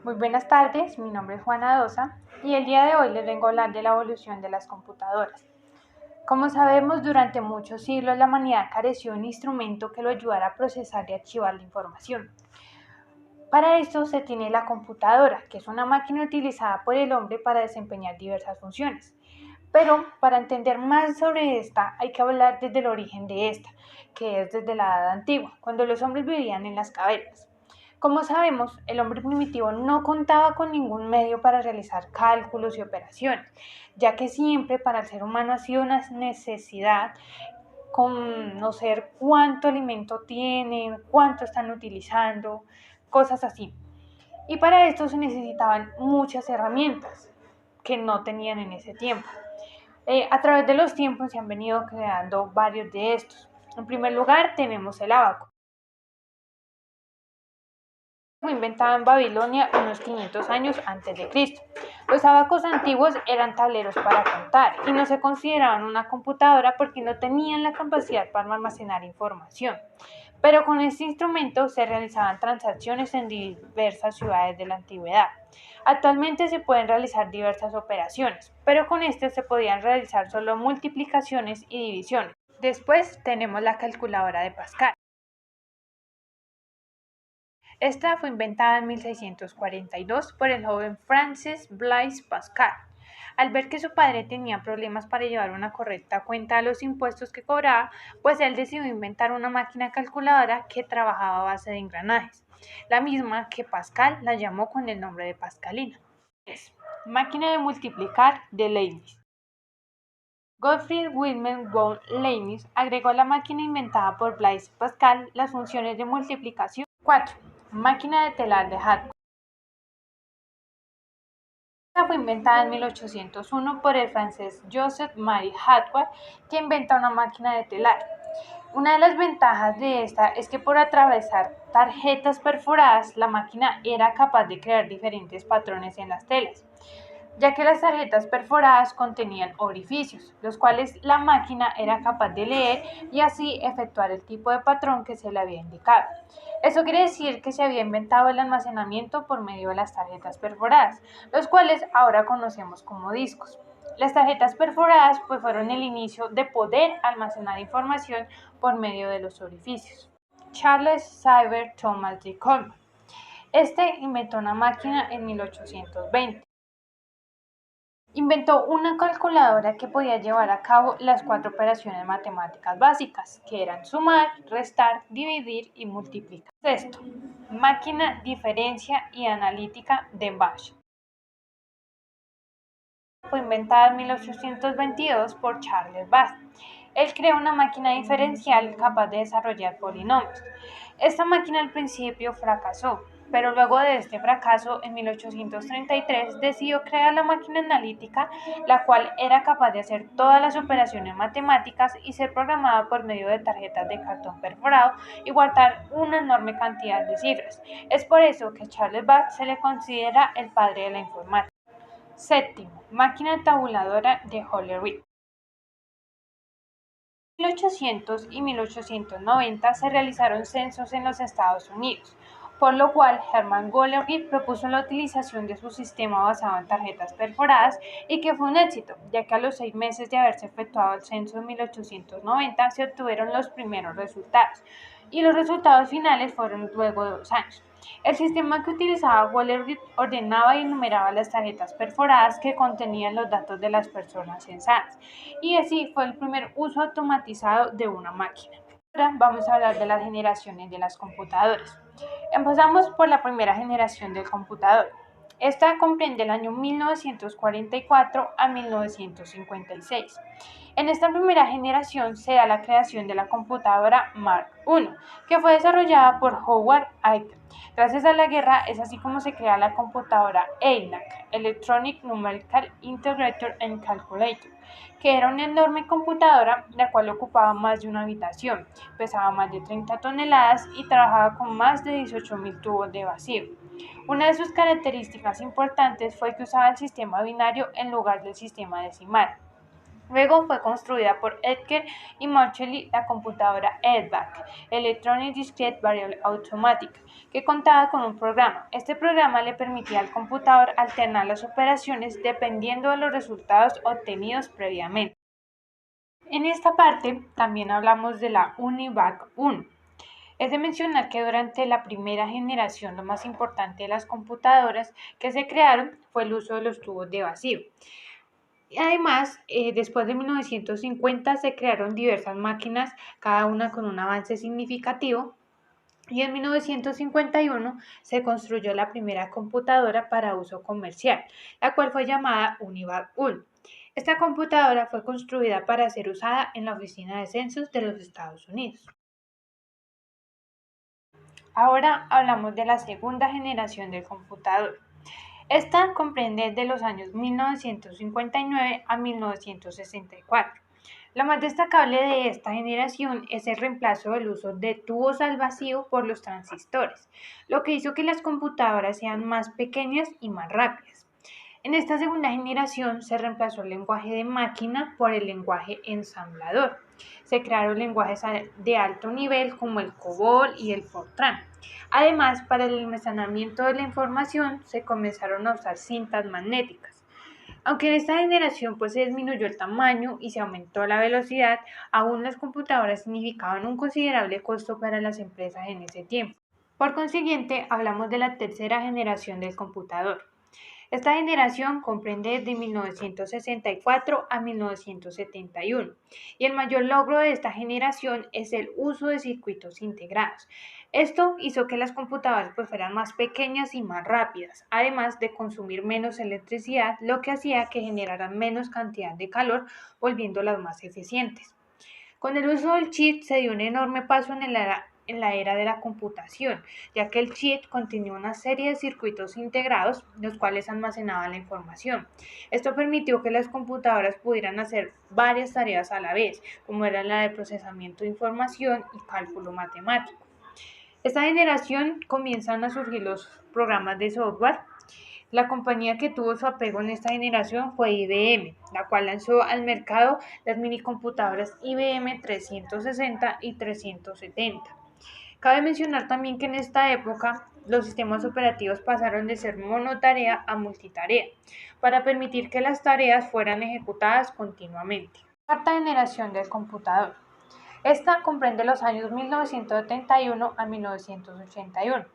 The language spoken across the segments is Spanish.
Muy buenas tardes, mi nombre es Juana Dosa y el día de hoy les vengo a hablar de la evolución de las computadoras. Como sabemos, durante muchos siglos la humanidad careció de un instrumento que lo ayudara a procesar y archivar la información. Para esto se tiene la computadora, que es una máquina utilizada por el hombre para desempeñar diversas funciones. Pero para entender más sobre esta hay que hablar desde el origen de esta, que es desde la Edad Antigua, cuando los hombres vivían en las cavernas. Como sabemos, el hombre primitivo no contaba con ningún medio para realizar cálculos y operaciones, ya que siempre para el ser humano ha sido una necesidad conocer cuánto alimento tienen, cuánto están utilizando, cosas así. Y para esto se necesitaban muchas herramientas que no tenían en ese tiempo. A través de los tiempos se han venido creando varios de estos. En primer lugar tenemos el ábaco. Fue inventado en Babilonia unos 500 años antes de Cristo. Los abacos antiguos eran tableros para contar y no se consideraban una computadora porque no tenían la capacidad para almacenar información. Pero con este instrumento se realizaban transacciones en diversas ciudades de la antigüedad. Actualmente se pueden realizar diversas operaciones, pero con este se podían realizar solo multiplicaciones y divisiones. Después tenemos la calculadora de Pascal. Esta fue inventada en 1642 por el joven Francis Blaise Pascal. Al ver que su padre tenía problemas para llevar una correcta cuenta de los impuestos que cobraba, pues él decidió inventar una máquina calculadora que trabajaba a base de engranajes, la misma que Pascal la llamó con el nombre de Pascalina. Máquina de multiplicar de Leibniz. Gottfried Wilhelm von Leibniz agregó a la máquina inventada por Blaise Pascal las funciones de multiplicación. 4. Máquina de telar de Hartwig. Esta fue inventada en 1801 por el francés Joseph Marie Hartwig, que inventa una máquina de telar. Una de las ventajas de esta es que por atravesar tarjetas perforadas, la máquina era capaz de crear diferentes patrones en las telas, ya que las tarjetas perforadas contenían orificios, los cuales la máquina era capaz de leer y así efectuar el tipo de patrón que se le había indicado. Eso quiere decir que se había inventado el almacenamiento por medio de las tarjetas perforadas, los cuales ahora conocemos como discos. Las tarjetas perforadas pues fueron el inicio de poder almacenar información por medio de los orificios. Charles Cyber Thomas de Coleman. Este inventó una máquina en 1820. Inventó una calculadora que podía llevar a cabo las 4 operaciones matemáticas básicas, que eran sumar, restar, dividir y multiplicar. Sexto, máquina diferencia y analítica de Bash. Fue inventada en 1822 por Charles Babbage. Él creó una máquina diferencial capaz de desarrollar polinomios. Esta máquina al principio fracasó, pero luego de este fracaso, en 1833 decidió crear la máquina analítica, la cual era capaz de hacer todas las operaciones matemáticas y ser programada por medio de tarjetas de cartón perforado y guardar una enorme cantidad de cifras. Es por eso que Charles Babbage se le considera el padre de la informática. Séptimo, máquina tabuladora de Hollerith. En 1800 y 1890 se realizaron censos en los Estados Unidos, por lo cual Hermann Hollerith propuso la utilización de su sistema basado en tarjetas perforadas y que fue un éxito, ya que a los 6 meses de haberse efectuado el censo en 1890 se obtuvieron los primeros resultados, y los resultados finales fueron luego de 2 años. El sistema que utilizaba Hollerith ordenaba y enumeraba las tarjetas perforadas que contenían los datos de las personas censadas, y así fue el primer uso automatizado de una máquina. Ahora vamos a hablar de las generaciones de las computadoras. Empezamos por la primera generación del computador. Esta comprende el año 1944 a 1956. En esta primera generación se da la creación de la computadora Mark I, que fue desarrollada por Howard Aiken. Gracias a la guerra es así como se crea la computadora ENIAC, Electronic Numerical Integrator and Calculator, que era una enorme computadora la cual ocupaba más de una habitación, pesaba más de 30 toneladas y trabajaba con más de 18.000 tubos de vacío. Una de sus características importantes fue que usaba el sistema binario en lugar del sistema decimal. Luego fue construida por Edgar y Marcelli la computadora EDVAC, Electronic Discrete Variable Automatic, que contaba con un programa. Este programa le permitía al computador alternar las operaciones dependiendo de los resultados obtenidos previamente. En esta parte también hablamos de la UNIVAC 1. Es de mencionar que durante la primera generación lo más importante de las computadoras que se crearon fue el uso de los tubos de vacío. Además, después de 1950 se crearon diversas máquinas, cada una con un avance significativo, y en 1951 se construyó la primera computadora para uso comercial, la cual fue llamada Univac 1. Esta computadora fue construida para ser usada en la Oficina de Censos de los Estados Unidos. Ahora hablamos de la segunda generación del computador. Esta comprende de los años 1959 a 1964. Lo más destacable de esta generación es el reemplazo del uso de tubos al vacío por los transistores, lo que hizo que las computadoras sean más pequeñas y más rápidas. En esta segunda generación se reemplazó el lenguaje de máquina por el lenguaje ensamblador. Se crearon lenguajes de alto nivel como el COBOL y el FORTRAN. Además, para el almacenamiento de la información se comenzaron a usar cintas magnéticas. Aunque en esta generación pues se disminuyó el tamaño y se aumentó la velocidad, aún las computadoras significaban un considerable costo para las empresas en ese tiempo. Por consiguiente, hablamos de la tercera generación del computador. Esta generación comprende desde 1964 a 1971 y el mayor logro de esta generación es el uso de circuitos integrados. Esto hizo que las computadoras pues fueran más pequeñas y más rápidas, además de consumir menos electricidad, lo que hacía que generaran menos cantidad de calor, volviéndolas más eficientes. Con el uso del chip se dio un enorme paso en la era de la computación, ya que el chip contenía una serie de circuitos integrados, los cuales almacenaban la información. Esto permitió que las computadoras pudieran hacer varias tareas a la vez, como era la de procesamiento de información y cálculo matemático. Esta generación comienzan a surgir los programas de software. La compañía que tuvo su apego en esta generación fue IBM, la cual lanzó al mercado las minicomputadoras IBM 360 y 370. Cabe mencionar también que en esta época los sistemas operativos pasaron de ser monotarea a multitarea, para permitir que las tareas fueran ejecutadas continuamente. Cuarta generación del computador. Esta comprende los años 1971 a 1981.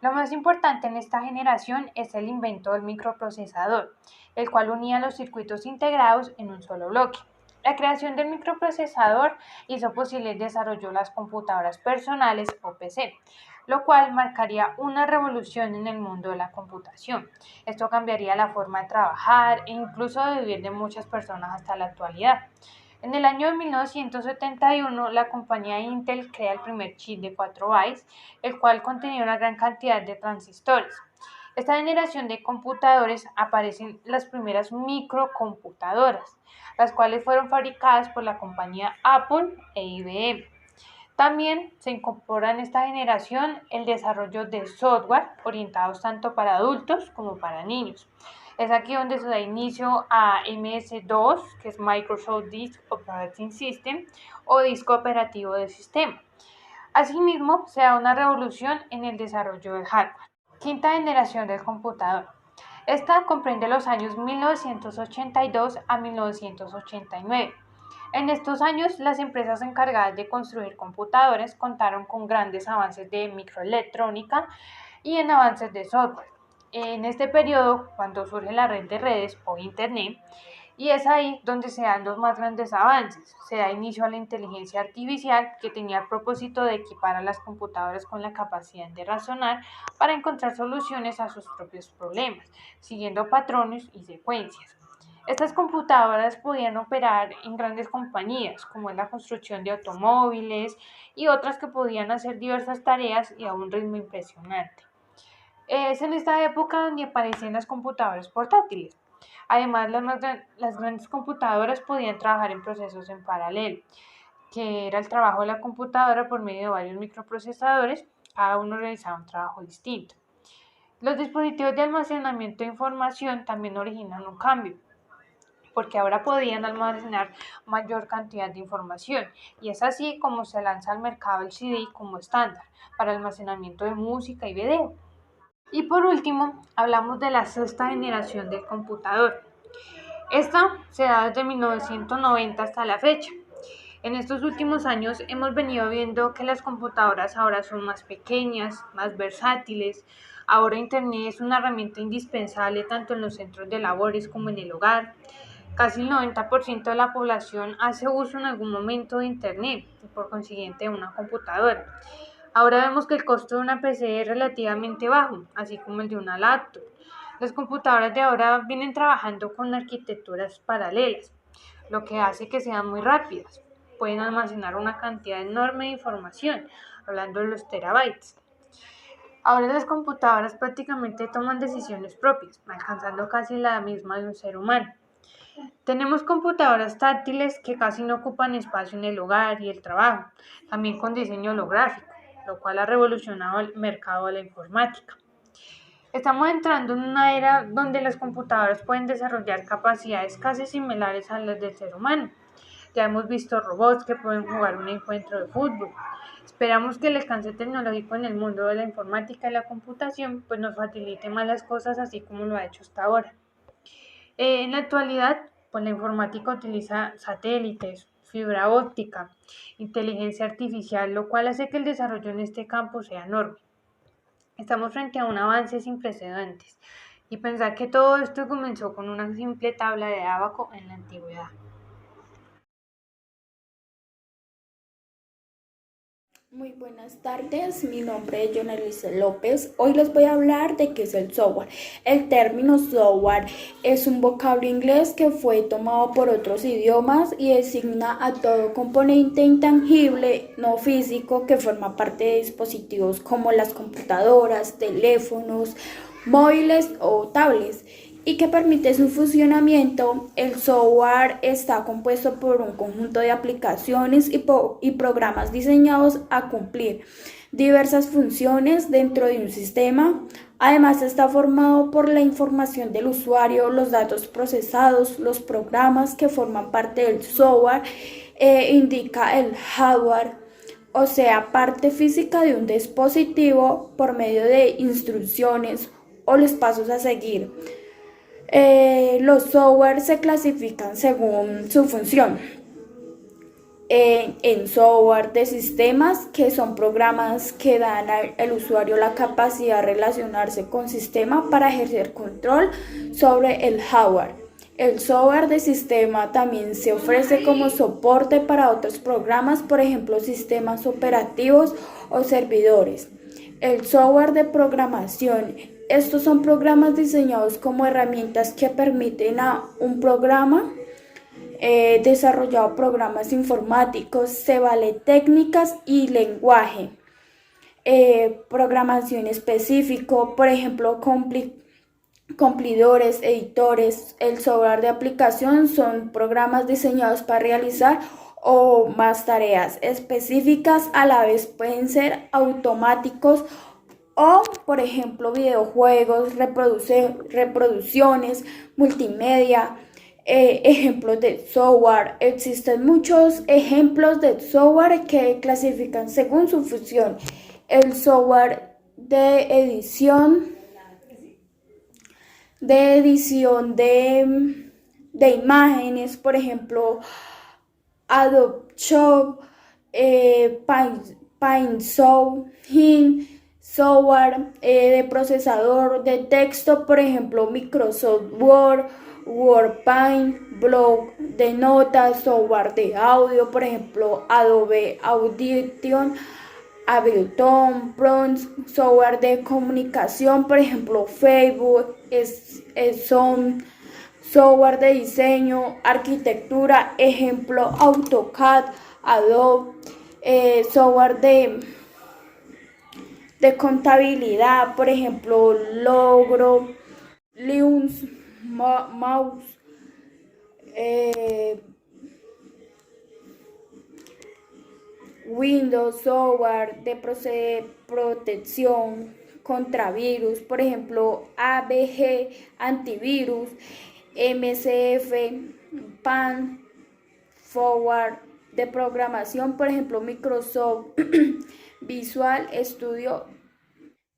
Lo más importante en esta generación es el invento del microprocesador, el cual unía los circuitos integrados en un solo bloque. La creación del microprocesador hizo posible el desarrollo de las computadoras personales o PC, lo cual marcaría una revolución en el mundo de la computación. Esto cambiaría la forma de trabajar e incluso de vivir de muchas personas hasta la actualidad. En el año 1971, la compañía Intel crea el primer chip de 4 bytes, el cual contenía una gran cantidad de transistores. Esta generación de computadores aparecen las primeras microcomputadoras, las cuales fueron fabricadas por la compañía Apple e IBM. También se incorpora en esta generación el desarrollo de software orientados tanto para adultos como para niños. Es aquí donde se da inicio a MS-DOS, que es Microsoft Disk Operating System, o disco operativo del sistema. Asimismo, se da una revolución en el desarrollo del hardware. Quinta generación del computador. Esta comprende los años 1982 a 1989. En estos años, las empresas encargadas de construir computadores contaron con grandes avances de microelectrónica y en avances de software. En este periodo, cuando surge la red de redes o Internet, y es ahí donde se dan los más grandes avances. Se da inicio a la inteligencia artificial, que tenía el propósito de equipar a las computadoras con la capacidad de razonar para encontrar soluciones a sus propios problemas, siguiendo patrones y secuencias. Estas computadoras podían operar en grandes compañías, como en la construcción de automóviles y otras que podían hacer diversas tareas y a un ritmo impresionante. Es en esta época donde aparecen las computadoras portátiles. Además, las grandes computadoras podían trabajar en procesos en paralelo, que era el trabajo de la computadora por medio de varios microprocesadores, cada uno realizaba un trabajo distinto. Los dispositivos de almacenamiento de información también originan un cambio. porque ahora podían almacenar mayor cantidad de información, y es así como se lanza al mercado el CD como estándar para almacenamiento de música y video. Y por último, hablamos de la sexta generación del computador. Esta se da desde 1990 hasta la fecha. En estos últimos años hemos venido viendo que las computadoras ahora son más pequeñas, más versátiles. Ahora Internet es una herramienta indispensable tanto en los centros de labores como en el hogar. Casi el 90% de la población hace uso en algún momento de Internet y por consiguiente de una computadora. Ahora vemos que el costo de una PC es relativamente bajo, así como el de una laptop. Las computadoras de ahora vienen trabajando con arquitecturas paralelas, lo que hace que sean muy rápidas. Pueden almacenar una cantidad enorme de información, hablando de los terabytes. Ahora las computadoras prácticamente toman decisiones propias, alcanzando casi la misma de un ser humano. Tenemos computadoras táctiles que casi no ocupan espacio en el hogar y el trabajo, también con diseño holográfico, lo cual ha revolucionado el mercado de la informática. Estamos entrando en una era donde las computadoras pueden desarrollar capacidades casi similares a las del ser humano. Ya hemos visto robots que pueden jugar un encuentro de fútbol. Esperamos que el alcance tecnológico en el mundo de la informática y la computación pues nos facilite más las cosas así como lo ha hecho hasta ahora. En la actualidad, pues la informática utiliza satélites, fibra óptica, inteligencia artificial, lo cual hace que el desarrollo en este campo sea enorme. Estamos frente a un avance sin precedentes y pensar que todo esto comenzó con una simple tabla de ábaco en la antigüedad. Muy buenas tardes, mi nombre es Jonalice López. Hoy les voy a hablar de qué es el software. El término software es un vocablo inglés que fue tomado por otros idiomas y designa a todo componente intangible, no físico, que forma parte de dispositivos como las computadoras, teléfonos, móviles o tablets y que permite su funcionamiento. El software está compuesto por un conjunto de aplicaciones y programas diseñados a cumplir diversas funciones dentro de un sistema. Además, está formado por la información del usuario, los datos procesados, los programas que forman parte del software, indica el hardware, o sea, parte física de un dispositivo por medio de instrucciones o los pasos a seguir. Los software se clasifican según su función. En software de sistemas, que son programas que dan al usuario la capacidad de relacionarse con sistema para ejercer control sobre el hardware. El software de sistema también se ofrece como soporte para otros programas, por ejemplo, sistemas operativos o servidores. El software de programación. Estos son programas diseñados como herramientas que permiten a un programa desarrollado programas informáticos, se vale técnicas y lenguaje. Programación específico, por ejemplo, cumplidores, editores. El software de aplicación son programas diseñados para realizar o más tareas específicas, a la vez pueden ser automáticos o, por ejemplo, videojuegos, reproducciones, multimedia. Ejemplos de software. Existen muchos ejemplos de software que clasifican según su función. El software de imágenes, por ejemplo, Adobe Shop, PineSoft, Hint, software de procesador de texto, por ejemplo, Microsoft Word, WordPaint, blog de notas, software de audio, por ejemplo, Adobe Audition, Ableton, Bronze, software de comunicación, por ejemplo, Facebook, Zoom, software de diseño, arquitectura, ejemplo, AutoCAD, Adobe, software de contabilidad, por ejemplo, Logro, Linux, Mouse, Windows, software de protección contra virus, por ejemplo, AVG, antivirus, MCF, pan, forward, de programación, por ejemplo, Microsoft Visual Studio.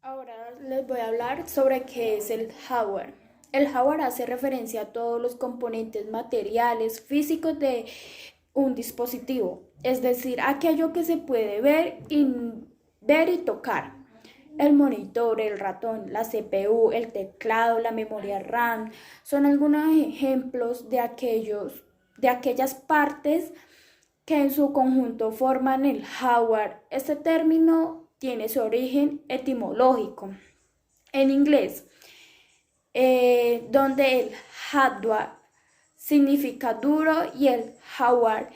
Ahora les voy a hablar sobre qué es el hardware. El hardware hace referencia a todos los componentes materiales físicos de un dispositivo, es decir, aquello que se puede ver y tocar. El monitor, el ratón, la CPU, el teclado, la memoria RAM son algunos ejemplos de aquellas partes que en su conjunto forman el hardware. Este término tiene su origen etimológico en inglés, donde el hardware significa duro y el hardware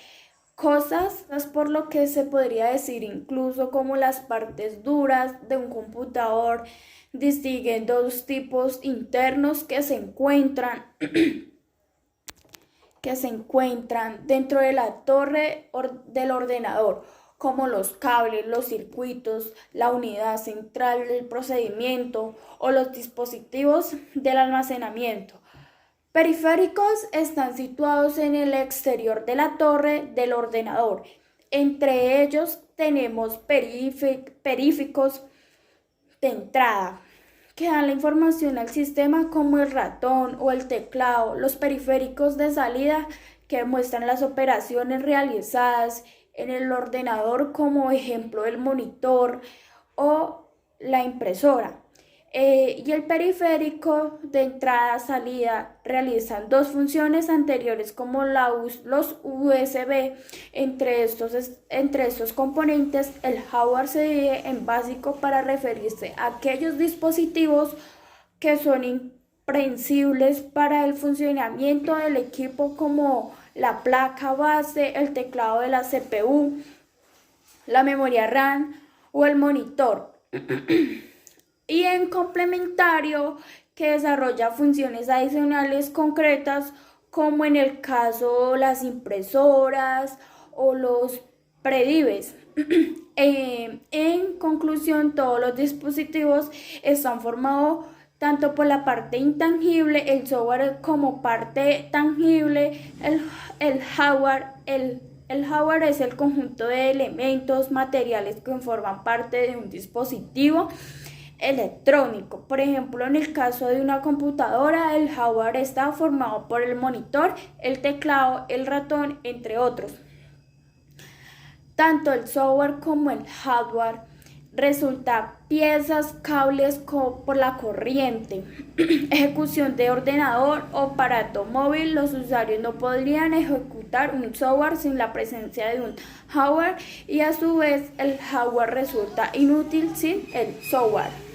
cosas, por lo que se podría decir incluso como las partes duras de un computador distinguen dos tipos internos que se encuentran dentro de la torre del ordenador, como los cables, los circuitos, la unidad central del procedimiento o los dispositivos del almacenamiento. Periféricos están situados en el exterior de la torre del ordenador. Entre ellos tenemos periféricos de entrada, que dan la información al sistema como el ratón o el teclado. Los periféricos de salida que muestran las operaciones realizadas en el ordenador, como ejemplo el monitor o la impresora. Y el periférico de entrada-salida realizan dos funciones anteriores como los USB. Entre estos componentes, el hardware se divide en básico para referirse a aquellos dispositivos que son imprescindibles para el funcionamiento del equipo, como la placa base, el teclado de la CPU, la memoria RAM o el monitor. Y en complementario, que desarrolla funciones adicionales concretas, como en el caso las impresoras o los predives. En conclusión, todos los dispositivos están formados tanto por la parte intangible, el software, como parte tangible, el hardware. El hardware es el conjunto de elementos materiales que forman parte de un dispositivo electrónico. Por ejemplo, en el caso de una computadora, el hardware está formado por el monitor, el teclado, el ratón, entre otros. Tanto el software como el hardware resulta piezas, cables por la corriente, ejecución de ordenador o aparato móvil. Los usuarios no podrían ejecutar un software sin la presencia de un hardware, y a su vez el hardware resulta inútil sin el software.